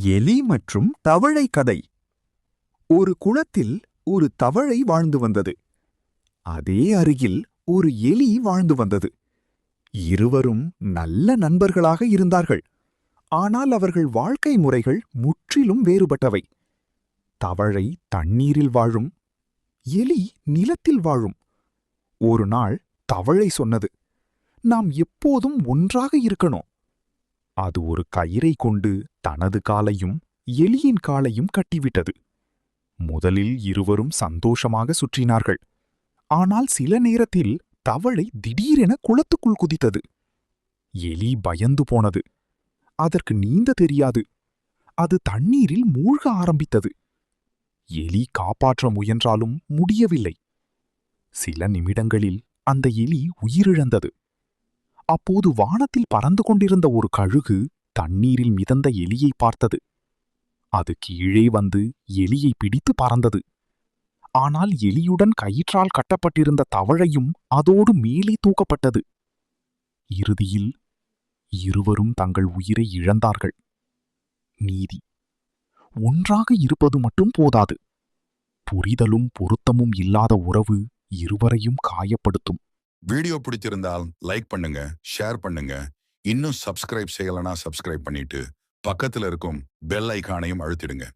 எலி மற்றும் தவளை கதை. ஒரு குளத்தில் ஒரு தவளை வாழ்ந்து வந்தது. அதே அருகில் ஒரு எலி வாழ்ந்து வந்தது. இருவரும் நல்ல நண்பர்களாக இருந்தார்கள். ஆனால் அவர்கள் வாழ்க்கை முறைகள் முற்றிலும் வேறுபட்டவை. தவளை தண்ணீரில் வாழும், எலி நிலத்தில் வாழும். ஒரு நாள் தவளை சொன்னது, நாம் எப்போதும் ஒன்றாக இருக்கணும். அது ஒரு கயிறை கொண்டு தனது காலையும் எலியின் காலையும் கட்டிவிட்டது. முதலில் இருவரும் சந்தோஷமாக சுற்றினார்கள். ஆனால் சில நேரத்தில் தவளை திடீரென குளத்துக்குள் குதித்தது. எலி பயந்து போனது. அதற்கு நீந்த தெரியாது. அது தண்ணீரில் மூழ்க ஆரம்பித்தது. எலி காப்பாற்ற முயன்றாலும் முடியவில்லை. சில நிமிடங்களில் அந்த எலி உயிரிழந்தது. அப்போது வானத்தில் பறந்து கொண்டிருந்த ஒரு கழுகு தண்ணீரில் மிதந்த எலியை பார்த்தது. அது கீழே வந்து எலியை பிடித்து பறந்தது. ஆனால் எலியுடன் கயிற்றால் கட்டப்பட்டிருந்த தவளையும் அதோடு மேலே தூக்கப்பட்டது. இறுதியில் இருவரும் தங்கள் உயிரை இழந்தார்கள். நீதி: ஒன்றாக இருப்பது மட்டும் போதாது. புரிதலும் பொருத்தமும் இல்லாத உறவு இருவரையும் காயப்படுத்தும். வீடியோ பிடிச்சிருந்தால் லைக் பண்ணுங்க, ஷேர் பண்ணுங்க. இன்னும் சப்ஸ்கிரைப் செய்யலனா சப்ஸ்கிரைப் பண்ணிட்டு பக்கத்துல இருக்கும் பெல் ஐகானையும் அழுத்திடுங்க.